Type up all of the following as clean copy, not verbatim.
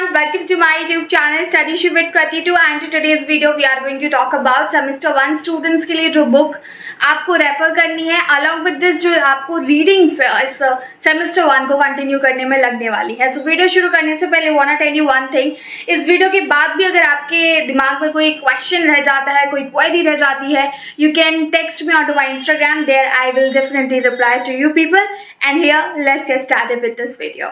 everyone, welcome to my YouTube channel Studyship with Krati 2 and in today's video we are going to talk about semester 1 students के लिए जो book आपको refer करनी है along with this जो आपको readings इस सेमेस्टर 1 को कंटिन्यू करने में लगने वाली है। सो वीडियो शुरू करने से पहले want tell you one thing, इस वीडियो के बाद भी अगर आपके दिमाग में कोई क्वेश्चन रह जाता है, कोई क्वेरी रह जाती है, you can text me on to my Instagram, there I will definitely reply to you people. And here let's get started with this video.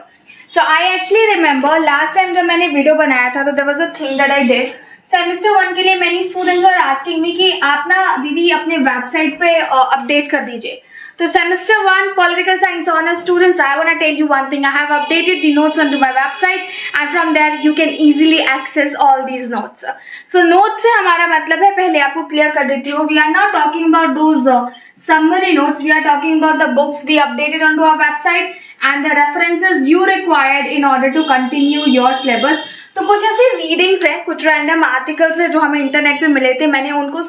So I actually remember last time जब मैंने video बनाया था तो there was a thing that I did. Semester 1 के लिए many students are asking me कि आप ना दीदी अपने वेबसाइट पे अपडेट कर दीजिए। तो semester 1 political science honours students, I wanna tell you one thing. I have updated the notes onto my website and from there you can easily access all these notes. So notes से हमारा मतलब है, पहले आपको clear कर देती हूँ, we are not talking about those summary notes, we are talking about the books we updated onto our website and the references you required in order to continue your syllabus. तो कुछ ऐसी readings है, कुछ random articles है जो हमें internet पे मिले थे, मैंने उनको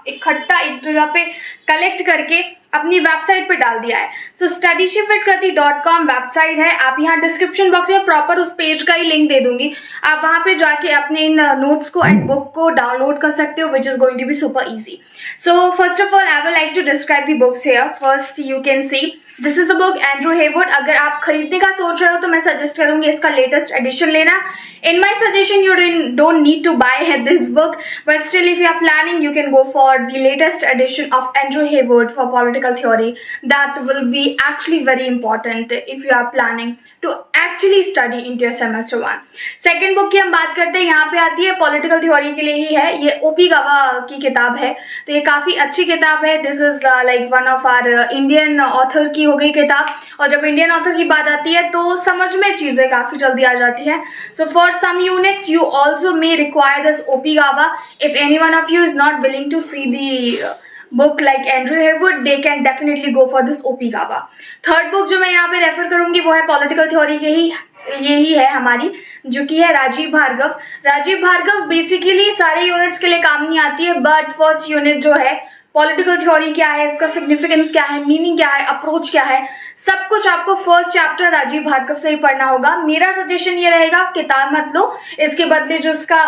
इकट्ठा एक जगह पे कलेक्ट करके अपनी वेबसाइट पे डाल दिया है। सो studyshipwithkrati.com वेबसाइट है, आप यहाँ डिस्क्रिप्शन बॉक्स में प्रॉपर उस पेज का ही लिंक दे दूंगी, आप वहाँ पे जाके अपने इन नोट्स को एंड बुक को डाउनलोड कर सकते हो, which is going to be super easy. So first of all I would like to describe the books here. First you can see this is the book Andrew Heywood. अगर आप खरीदने का सोच रहे हो तो मैं सजेस्ट करूंगी इसका लेटेस्ट एडिशन लेना। In my suggestion you don't need to buy this book, but still if you are planning you can go for the latest edition of Andrew Heywood for political theory. That will be actually very important if you are planning to actually study into your semester 1. Second book की हम बात करते हैं, यहाँ पे आती है political theory के लिए ही है, ये ओपी गावा की किताब है, तो ये काफी अच्छी किताब है। This is like one of our Indian author की हो गई किताब, और जब इंडियन ऑथर की बात आती है तो समझ में चीजें काफी जल्दी आ जाती है। So for some units you also may require this OP Gauba. If any one of you is not willing to see the book like Andrew Hewood, they can definitely go for this OP GAVA. Third book जो मैं यहाँ पे refer करूंगी वो है political theory के ही, यही है हमारी, जो कि है राजीव भार्गव। राजीव भार्गव बेसिकली सारे यूनिट्स के लिए काम नहीं आती है, बट फर्स्ट यूनिट जो है पॉलिटिकल थ्योरी क्या है, इसका सिग्निफिकेंस क्या है, मीनिंग क्या है, अप्रोच क्या है, सब कुछ आपको फर्स्ट चैप्टर राजीव भार्गव से ही पढ़ना होगा। मेरा सजेशन ये रहेगा किताब मत लो, इसके बदले जो इसका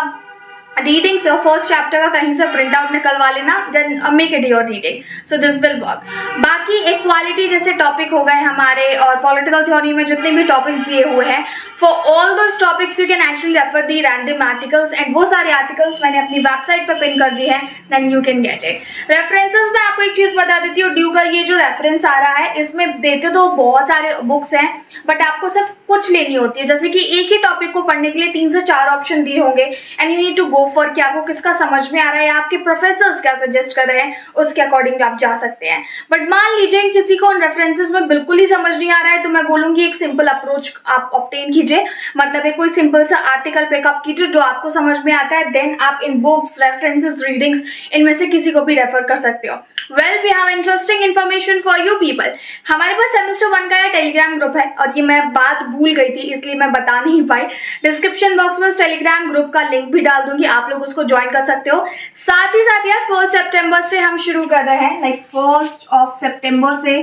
रीडिंग से फर्स्ट चैप्टर का कहीं से प्रिंट आउट निकलवा लेना, then make it your reading, so this will work. बाकी इक्वालिटी जैसे टॉपिक हो गए हमारे, और पॉलिटिकल थ्योरी में जितने भी टॉपिक्स दिए हुए हैं, for all those topics you can actually refer the random articles, and वो सारे आर्टिकल्स मैंने अपनी वेबसाइट पर पिन कर दिए हैं, then you can get it. References में आपको एक चीज बता देती हूँ, ड्यू का ये जो रेफरेंस आ रहा है इसमें देते तो बहुत सारे बुक्स हैं, बट आपको सिर्फ कुछ लेनी होती है, जैसे कि एक ही टॉपिक को पढ़ने के लिए 3 से 4 ऑप्शन दिए होंगे, and you need to go for कि आपको किसका समझ में आ रहा है या आपके प्रोफेसर्स क्या सजेस्ट कर रहे हैं, उसके अकॉर्डिंग आप जा सकते हैं। बट मान लीजिए किसी को उन रेफरेंसेस में बिल्कुल ही समझ नहीं आ रहा है, तो मैं बोलूंगी एक सिंपल अप्रोच आप ऑब्टेन कीजिए, मतलब एक कोई सिंपल सा आर्टिकल पिकअप कीजिए जो आपको समझ में आता है, देन आप इन बुक्स, रेफरेंसेस, रीडिंग्स इनमें से किसी को भी रेफर कर सकते हो। Well we have interesting information for you people. हमारे पास सेमेस्टर 1 का टेलीग्राम ग्रुप है, और ये मैं बात भूल गई थी इसलिए मैं बता नहीं पाई, डिस्क्रिप्शन बॉक्स में टेलीग्राम ग्रुप का लिंक भी डाल दूंगी, आप लोग उसको ज्वाइन कर सकते हो। साथ ही साथ यार 1 सितंबर से हम शुरू कर रहे हैं, लाइक 1 सितंबर से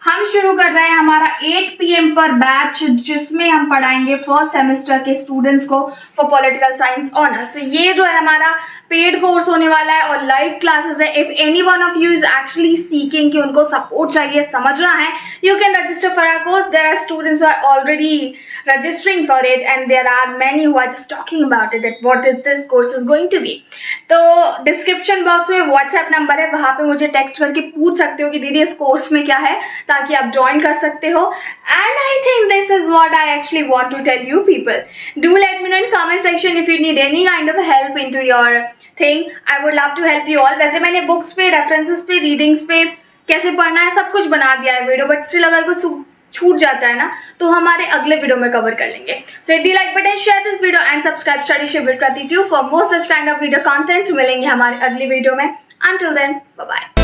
हम शुरू कर रहे हैं हमारा 8 PM पर बैच, जिसमें हम पढ़ाएंगे फर्स्ट सेमेस्टर के स्टूडेंट्स को फॉर पॉलिटिकल साइंस ऑनर्स। तो ये जो है हमारा पेड कोर्स होने वाला है और लाइव क्लासेस है। If any one of you is actually seeking कि उनको सपोर्ट चाहिए, समझना है, you can register for our course. There are students who are already registering for it and there are many who are just talking about it, that what is this course is going to be. तो description box में WhatsApp number है, वहां पे मुझे text करके पूछ सकते हो कि दीदी इस कोर्स में क्या है, ताकि आप ज्वाइन कर सकते हो। And I think this is what I actually want to tell you people. Do let me know in comment section if you need any kind of help into your thing, I would love to help you all. वैसे मैंने books पे, references पे, readings पे कैसे पढ़ना है सब कुछ बना दिया है वीडियो, बट स्टिल अगर कुछ छूट जाता है ना तो हमारे अगले वीडियो में कवर कर लेंगे। So hit the like button, share this video and subscribe Studyship with Kriti 2 for more such kind of video content. मिलेंगे हमारे अगली वीडियो में। Until then bye bye.